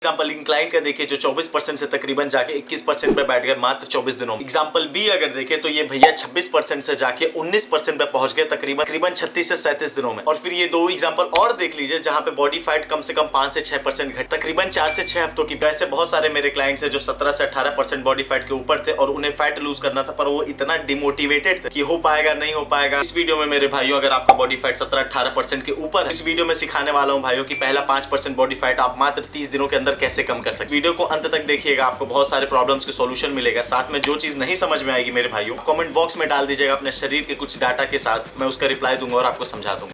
Example incline का देखिए जो 24% से तकरीबन जाके 21% पे बैठ गए मात्र 24 दिनों में। एग्जाम्पल बी अगर देखें तो ये भैया 26% से जाके 19% पे पहुंच गए तकरीबन 36 से 37 दिनों में। और फिर ये दो एग्जाम्पल और देख लीजिए जहां पे बॉडी फैट कम से कम 5 से 6% घट तकरीबन 4 से 6 हफ्तों की। वैसे बहुत सारे मेरे क्लाइंट्स है जो 17 से 18% बॉडी फैट के ऊपर थे और उन्हें फैट लूज करना था, पर वो इतना डिमोटिवेटेड थे कि हो पाएगा नहीं हो पाएगा। इस वीडियो में मेरे भाइयों अगर आपका बॉडी फैट 17-18% के ऊपर है, इस वीडियो में सिखाने वाला हूं भाइयों की पहला 5% बॉडी फैट आप मात्र 30 दिनों के अंदर कैसे कम कर सकते। वीडियो को अंत तक देखिएगा, आपको बहुत सारे प्रॉब्लम्स के सॉल्यूशन मिलेगा। साथ में जो चीज नहीं समझ में आएगी मेरे भाइयों कमेंट बॉक्स में डाल दीजिएगा अपने शरीर के कुछ डाटा के साथ, मैं उसका रिप्लाई दूंगा और आपको समझा दूंगा।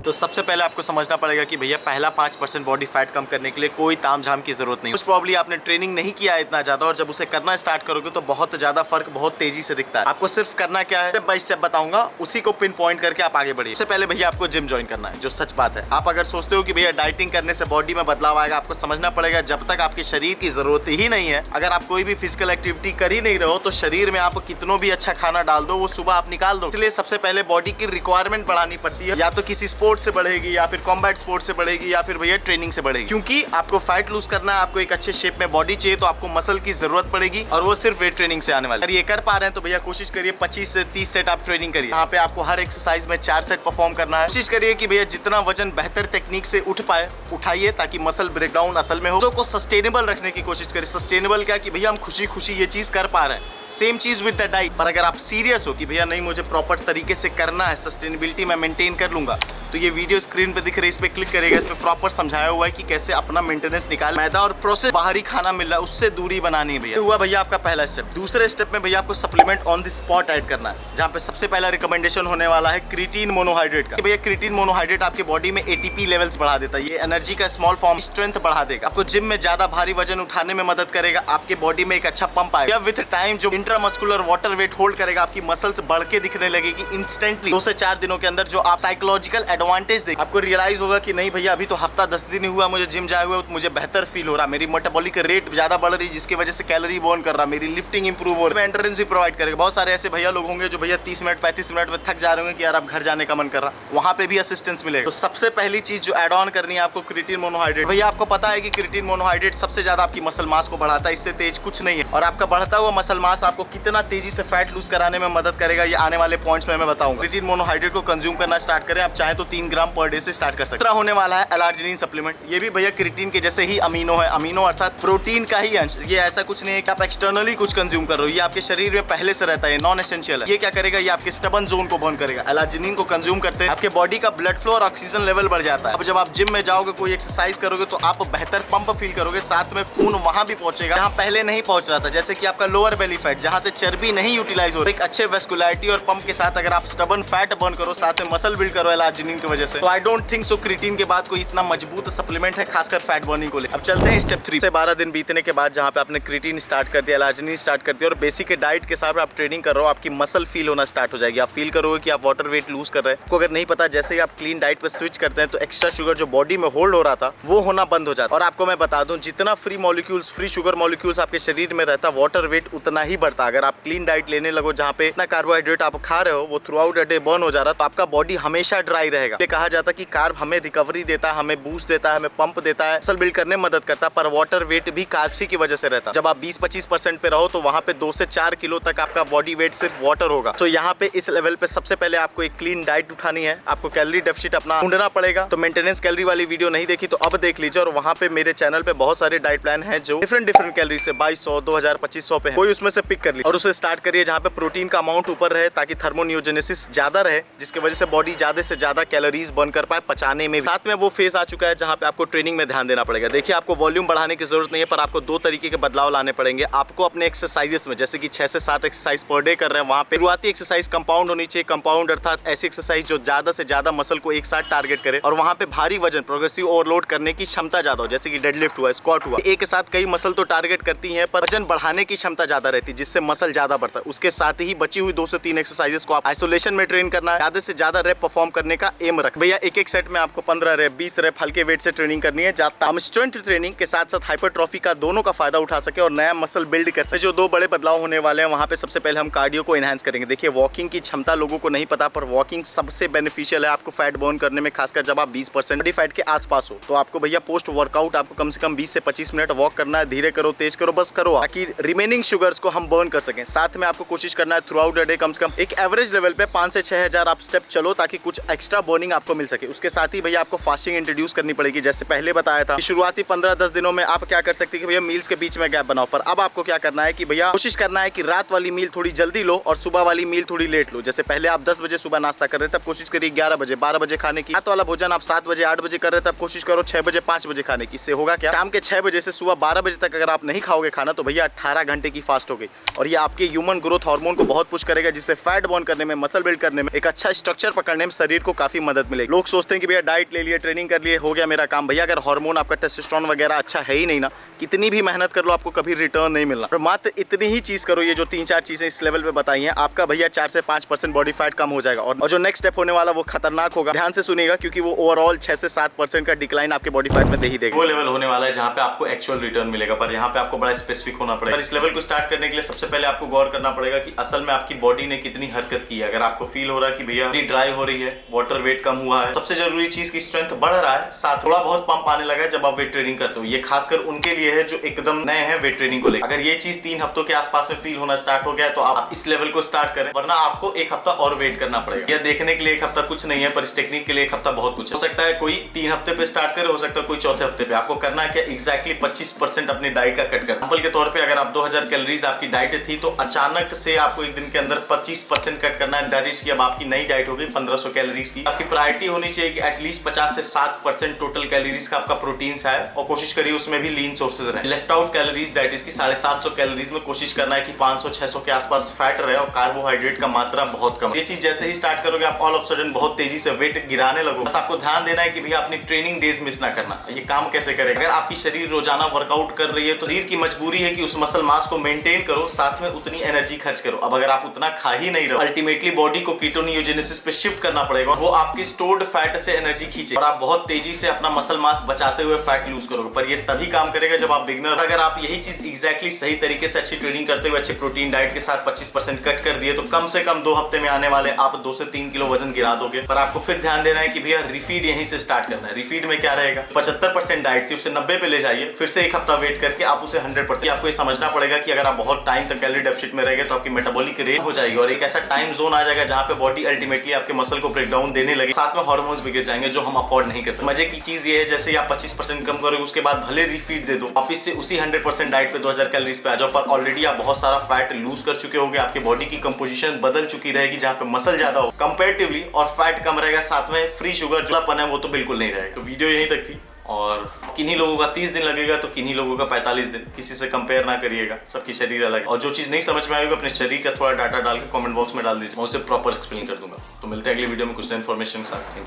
तो सबसे पहले आपको समझना पड़ेगा कि भैया पहला 5% बॉडी फैट कम करने के लिए कोई तामझाम की जरूरत नहीं। उस प्रॉब्ली आपने ट्रेनिंग नहीं किया है इतना ज्यादा, और जब उसे करना स्टार्ट करोगे तो बहुत ज्यादा फर्क बहुत तेजी से दिखता है। आपको सिर्फ करना क्या है, स्टेप बाय स्टेप बताऊंगा, उसी को पिन पॉइंट करके आप आगे बढ़िए। सबसे पहले भैया आपको जिम ज्वाइन करना है, जो सच बात है। आप अगर सोचते हो कि भैया डाइटिंग करने से बॉडी में बदलाव आएगा, आपको समझना पड़ेगा जब तक आपके शरीर की जरूरत ही नहीं है, अगर आप कोई भी फिजिकल एक्टिविटी कर ही नहीं रहो तो शरीर में आप कितनों भी अच्छा खाना डाल दो वो सुबह आप निकाल दो। इसलिए सबसे पहले बॉडी की रिक्वायरमेंट बढ़ानी पड़ती है, या तो किसी स्पोर्ट से बढ़ेगी या फिर कॉम्बैट स्पोर्ट से बढ़ेगी या फिर भैया ट्रेनिंग से बढ़ेगी। क्योंकि आपको फैट लूज करना है, आपको एक अच्छे शेप में बॉडी चाहिए, तो आपको मसल की जरूरत पड़ेगी और वो सिर्फ वेट ट्रेनिंग से आने वाली है। अगर ये कर पा रहे हैं तो भैया कोशिश करिए 25 से 30 सेट आप ट्रेनिंग करिए। यहाँ पे आपको हर एक्सरसाइज में 4 सेट परफॉर्म करना है। कोशिश करिए कि भैया जितना वजन बेहतर टेक्निक से उठ पाए उठाइए, ताकि मसल ब्रेकडाउन असल में हो। तो को सस्टेनेबल रखने की कोशिश करिए। सस्टेनेबल क्या कि भैया हम खुशी खुशी ये चीज कर पा रहे हैं। सेम चीज विद द डाइट। पर अगर आप सीरियस हो कि भैया नहीं मुझे प्रॉपर तरीके से करना है, सस्टेनेबिलिटी मैं मेंटेन कर लूंगा, तो ये वीडियो स्क्रीन पे दिख रही है, इस पे क्लिक करेगा। इसमें प्रॉपर समझाया हुआ है कि कैसे अपना मेंटेनेंस निकाल। मैदा और प्रोसेस बाहरी खाना मिल रहा है उससे दूरी बनानी है भैया। हुआ भैया आपका पहला स्टेप। दूसरे स्टेप में भैया आपको supplement on the spot add करना है, जहाँ पे सबसे पहला रिकमेंडेशन होने वाला है क्रिएटिन मोनोहाइड्रेट का। भैया क्रिएटिन मोनोहाइड्रेट आपके बॉडी में एटीपी लेवल्स बढ़ा देता है। ये एनर्जी का स्मॉल फॉर्म, स्ट्रेंथ बढ़ा देगा, आपको जिम में ज्यादा भारी वजन उठाने में मदद करेगा, आपके बॉडी में एक अच्छा पंप आएगा। विद टाइम जो इंट्रामस्कुलर वाटर वेट होल्ड करेगा, आपकी मसल्स बढ़ के दिखने लगेगी इंस्टेंटली। 2 से 4 दिनों के अंदर जो आप साइकोलॉजिकल एडवांटेज देगा, आपको रियलाइज होगा कि नहीं भैया अभी तो हफ्ता 10 दिन हुआ मुझे जिम जाए हुए, मुझे बेहतर फील हो रहा, मेरी मेटाबॉलिक रेट ज्यादा बढ़ रही है जिसकी वजह से कैलोरी बर्न कर रहा, मेरी लिफ्टिंग इंप्रूव हो रही है, एंड्योरेंस भी प्रोवाइड करेगा। बहुत सारे ऐसे भैया लोग होंगे जो भैया 30 मिनट 35 मिनट में थक जा रहे होंगे कि यार अब घर जाने का मन कर रहा, वहां पे भी असिस्टेंस मिलेगा। तो सबसे पहली चीज जो एड ऑन करनी है आपको क्रिएटिन मोनोहाइड्रेट। भैया आपको पता है कि क्रिएटिन मोनोहाइड्रेट सबसे ज्यादा आपकी मसल मास को बढ़ाता है, इससे तेज कुछ नहीं है। और आपका बढ़ता हुआ मसल मास आपको कितना तेजी से फैट लूज कराने में मदद करेगा, ये आने वाले पॉइंट्स में मैं बताऊंगा। क्रिएटिन मोनोहाइड्रेट को कंज्यूम करना स्टार्ट करें, आप चाहे तो 3 ग्राम पर डे से स्टार्ट कर सकते हैं। होने वाला है एलार्जिनिन सप्लीमेंट। ये भी भैया क्रिएटिन के जैसे ही अमीनो है, अमीनो अर्थात प्रोटीन का ही अंश। ये ऐसा कुछ नहीं है कि आप एक्सटर्नली कुछ कंज्यूम कर रहे हो, ये आपके शरीर में पहले से रहता है, नॉन एसेंशियल है। ये क्या करेगा, ये आपके स्टबन जोन को बर्न करेगा। एलार्जिनिन को कंज्यूम करते हैं आपके बॉडी का ब्लड फ्लो और ऑक्सीजन लेवल बढ़ जाता है। अब जब आप जिम में जाओगे, कोई एक्सरसाइज करोगे तो आप बेहतर पंप फील करोगे, साथ में खून वहां भी पहुंचेगा जहां पहले नहीं पहुंच रहा था, जैसे कि आपका लोअर बेली फैट, जहां से चर्बी नहीं यूटिलाइज हो रही। एक अच्छे वेस्कुलरिटी और पंप के साथ अगर आप स्टबन फैट बर्न करो, साथ में मसल बिल्ड करो एलार्जिनिन की वजह से, तो I don't think so creatine के बाद कोई इतना मजबूत सप्लीमेंट है खासकर फैट बर्निंग को लेकर। अब चलते हैं स्टेप 3 से 12 दिन बीतने के बाद, जहां पे आपने क्रिएटिन स्टार्ट कर दिया, एलार्जिनिन स्टार्ट कर दिया और बेसिक डाइट के साथ आप ट्रेनिंग कर रहे हो, आपकी मसल फील होना स्टार्ट हो जाएगी। आप फील करोगे कि आप वाटर वेट लूज कर रहे हैं। आपको अगर नहीं पता, जैसे ही आप क्लीन डाइट पे स्विच करते हैं तो एक्स्ट्रा शुगर जो बॉडी में होल्ड हो रहा था वो होना बंद हो जाता है। और आपको मैं बता दूं, जितना free molecules, free sugar molecules आपके शरीर में रहता, वाटर वेट उतना ही बढ़ता। अगर आप क्लीन डाइट लेने लगो जहाँ पे इतना कार्बोहाइड्रेट आप खा रहे हो वो through out the day burn हो जा रहा, तो आपका बॉडी हमेशा ड्राई रहेगा। ये कहा जाता है कि कार्ब हमें रिकवरी देता है, हमें बूस्ट देता है, हमें पंप देता है, मसल बिल्ड करने में मदद करता है, पर वाटर वेट भी कार्ब्स की वजह से रहता है। जब आप 20-25% पे रहो तो वहां पे 2 से 4 किलो तक आपका बॉडी वेट सिर्फ वाटर होगा। तो यहाँ पे इस लेवल पे सबसे पहले आपको एक क्लीन डाइट उठानी है, आपको कैलोरी डेफिसिट अपना ढूंढना पड़ेगा। तो मेंटेनेंस कैलोरी वाली वीडियो नहीं देखी तो अब देख लीजिए, और वहाँ पे मेरे चैनल पे बहुत सारे डाइट प्लान है जो डिफरेंट कैलोरी से 2200, 2000, 2500 पे है, कोई उसमें से पिक कर लीजिए और उसे स्टार्ट करिए जहाँ पे प्रोटीन का अमाउंट ऊपर रहे, ताकि थर्मोनियोजेनेसिस ज्यादा रहे, जिसकी वजह से बॉडी ज्यादा से ज्यादा कैलोरीज बर्न कर पाए पचाने में। साथ में वो फेज आ चुका है जहाँ पे आपको ट्रेनिंग में ध्यान देना पड़ेगा। देखिए आपको वॉल्यूम बढ़ाने की जरूरत नहीं है, पर आपको 2 तरीके के बदलाव लाने पड़ेंगे। आपको अपने एक्सरसाइजेस में, जैसे कि 6 से 7 एक्सरसाइज पर डे कर रहे हैं, वहाँ पे शुरुआती एक्सरसाइज कंपाउंड होनी चाहिए। कंपाउंड अर्थात ऐसी एक्सरसाइज जो ज्यादा से ज्यादा मसल को एक साथ टारगेट करे और वहाँ पे भारी वजन, प्रोग्रेसिव ओवरलोड करने की क्षमता ज्यादा हो, जैसे कि डेडलिफ्ट हुआ, स्क्वाट हुआ। एक के साथ कई मसल तो टारगेट करती है, पर वजन बढ़ाने की क्षमता ज्यादा रहती है, जिससे मसल ज्यादा बढ़ता है। उसके साथ ही बची हुई 2 से 3 एक्सरसाइजेस को आप आइसोलेशन में ट्रेन करना है, ज्यादा से ज्यादा रेप परफॉर्म करने का एम सेम रख। भैया एक एक सेट में आपको 15 रेप 20 रेप हल्के वेट से ट्रेनिंग करनी है, जहाँ हम स्ट्रेंथ ट्रेनिंग के साथ साथ हाइपरट्रॉफी का दोनों का फायदा उठा सके और नया मसल बिल्ड कर सके। जो दो बड़े बदलाव होने वाले हैं वहाँ पे सबसे पहले हम कार्डियो को एनहांस करेंगे। देखिए वॉकिंग की क्षमता लोगों को नहीं पता, पर वॉकिंग सबसे बेनिफिशियल है आपको फैट बर्न करने में, खासकर जब आप 20% बॉडी फैट के आसपास हो। तो आपको भैया पोस्ट वर्कआउट आपको कम से कम 20 से 25 मिनट वॉक करना है। धीरे करो, तेज करो, बस करो, ताकि रिमेनिंग शुगर्स को हम बर्न कर सकें। साथ में आपको कोशिश करना है थ्रू आउट द डे कम से कम एक एवरेज लेवल पे 5 से 6 हजार आप स्टेप चलो, ताकि कुछ एक्स्ट्रा बर्निंग आपको मिल सके। उसके साथ ही भैया आपको फास्टिंग इंट्रोड्यूस करनी पड़ेगी। जैसे पहले बताया था, शुरुआती 15-10 दिनों में आप क्या कर सकते हैं कि भैया मील्स के बीच में गैप बनाओ, पर अब आपको क्या करना है कि भैया कोशिश करना है कि रात वाली मील थोड़ी जल्दी लो और सुबह वाली मील थोड़ी लेट लो। जैसे पहले आप 10 बजे सुबह नाश्ता कर रहे थे, तब कोशिश करिए 11 बजे 12 बजे खाने की। रात वाला भोजन आप 7 बजे 8 बजे कर रहे थे, तब कोशिश करो 6 बजे 5 बजे खाने की। इससे होगा क्या, शाम के 6 बजे से सुबह 12 बजे तक अगर आप नहीं खाओगे खाना, तो भैया 18 घंटे की फास्ट हो गई और ये आपके ह्यूमन ग्रोथ हार्मोन को बहुत पुश करेगा, जिससे फैट बर्न करने में, मसल बिल्ड करने में, एक अच्छा स्ट्रक्चर पकड़ने में शरीर को काफी मदद मिलेगी। लोग सोचते हैं कि भैया डाइट ले लिए, ट्रेनिंग कर लिए, हो गया मेरा काम। भैया अगर हार्मोन आपका टेस्टोस्टेरोन वगैरह अच्छा है ही नहीं ना, कितनी भी मेहनत कर लो आपको कभी रिटर्न नहीं मिलना। और मात्र इतनी ही चीज करो, ये जो 3-4 चीजें इस लेवल पे बताई हैं, आपका भैया 4 से 5% बॉडी फैट कम हो जाएगा। और जो नेक्स्ट स्टेप होने वाला वो खतरनाक होगा, ध्यान से सुनिएगा, क्योंकि वो ओवरऑल 6 से 7% का डिक्लाइन आपके बॉडी फैट में दे ही देगा। वो लेवल होने वाला है जहाँ पे आपको एक्चुअल रिटर्न मिलेगा, पर यहाँ पे आपको बड़ा स्पेसिफिक होना पड़ेगा। इस लेवल को स्टार्ट करने के लिए सबसे पहले आपको गौर करना पड़ेगा कि असल में आपकी बॉडी ने कितनी हरकत की है। अगर आपको फील हो रहा है कि भैया ड्राई हो रही है, वाटर वेट कम हुआ है, सबसे जरूरी चीज की स्ट्रेंथ बढ़ रहा है, साथ थोड़ा बहुत पंप आने लगा है जब आप वेट ट्रेनिंग करते हो, ये खासकर उनके लिए है जो एकदम नए हैं वेट ट्रेनिंग को लेकर। अगर ये चीज 3 हफ्तों के आसपास में फील होना स्टार्ट हो गया है, तो आप इस लेवल को स्टार्ट करें, वरना आपको 1 हफ्ता और वेट करना पड़ेगा। यह देखने के लिए 1 हफ्ता कुछ नहीं है, पर इस टेक्निक के लिए 1 हफ्ता बहुत कुछ है। हो सकता है कोई 3 हफ्ते पे स्टार्ट करे, हो सकता है कोई 4थे हफ्ते पे। आपको करना है क्या, एग्जैक्टली 25% अपनी डाइट का कट करना। एग्जांपल के तौर पे अगर आप 2000 कैलोरीज आपकी डाइट थी, तो अचानक से आपको एक दिन के अंदर 25% कट करना है। दैट इज कि अब आपकी नई डाइट होगी 1500 कैलोरीज की। आपकी प्रायोरिटी होनी चाहिए कि एटलीस्ट 50 से 7% टोटल कैलोरीज का आपका प्रोटीन है, और कोशिश करिए उसमें भी लीन सोर्सेज रहे। Left out calories that is की 750 कैलोरीज में कोशिश करना है कि 500-600 के आसपास फैट रहे और कार्बोहाइड्रेट का मात्रा बहुत कम। ये चीज जैसे ही स्टार्ट करोगे, आप ऑल ऑफ सडन बहुत तेजी से वेट गिराने लगोगे। बस आपको ध्यान देना है कि भैया अपनी ट्रेनिंग डेज मिस ना करना। ये काम कैसे करेगा, अगर आपकी शरीर रोजाना वर्कआउट कर रही है, तो शरीर की मजबूरी है कि उस मसल मास को मेंटेन करो, साथ में उतनी एनर्जी खर्च करो। अब अगर आप उतना खा ही नहीं रहे, अल्टीमेटली बॉडी को कीटोनियोजेनेसिस पे शिफ्ट करना पड़ेगा, वो आपकी स्टोर्ड फैट से एनर्जी खींचे और आप बहुत तेजी से अपना मसल मास बचाते हुए फैट लूज करोगे। पर ये तभी काम करेगा जब आप बिगनर। अगर आप यही चीज एग्जैक्टली सही तरीके से अच्छी ट्रेनिंग करते हुए, अच्छे प्रोटीन डाइट के साथ 25% कट कर दिए, तो कम से कम 2 हफ्ते में आने वाले आप 2 से 3 किलो वजन गिरा दोगे। पर आपको फिर ध्यान देना है कि भैया रिफीड यहीं से स्टार्ट करना है। रिफीड में क्या रहेगा, 75% डाइट थी, उसे 90 पे ले जाइए, फिर से 1 हफ्ता वेट करके आप उसे 100%। आपको ये समझना पड़ेगा कि अगर आप बहुत टाइम तक कैलोरी डेफिसिट में रहेंगे, तो आपकी मेटाबॉलिक रेट हो जाएगी और एक ऐसा टाइम जोन आ जाएगा जहां पे बॉडी अल्टीमेटली आपके मसल को ब्रेकडाउन देने लगे, साथ में हार्मोन्स बिगड़ जाएंगे, जो हम अफोर्ड नहीं कर सकते। मजे की चीज ये है, जैसे ही आप 25% कम करोगे, उसके बाद भले रिफीड दे दो, वापिस से उसी 100% डाइट पे 2000 कैलोरीज पे आ जाओ, पर ऑलरेडी आप बहुत सारा फैट लूज कर चुके होगे। आपकी बॉडी की कंपोजिशन बदल चुकी रहेगी, जहां पे मसल ज्यादा हो कंपैरेटिवली और फैट कम रहेगा, साथ में फ्री शुगर जो अपन है वो तो बिल्कुल नहीं रहेगा। तो वीडियो यहीं तक थी, और किन्हीं लोगों का 30 दिन लगेगा तो किन्हीं लोगों का 45 दिन। किसी से कंपेयर ना करिएगा, सबकी शरीर अलग है, और जो चीज नहीं समझ में आएगी अपने शरीर का थोड़ा डाटा डाल के कमेंट बॉक्स में डाल दीजिए, मैं उसे प्रॉपर एक्सप्लेन कर दूंगा। तो मिलते हैं अगली वीडियो में कुछ इन्फॉर्मेशन के साथ।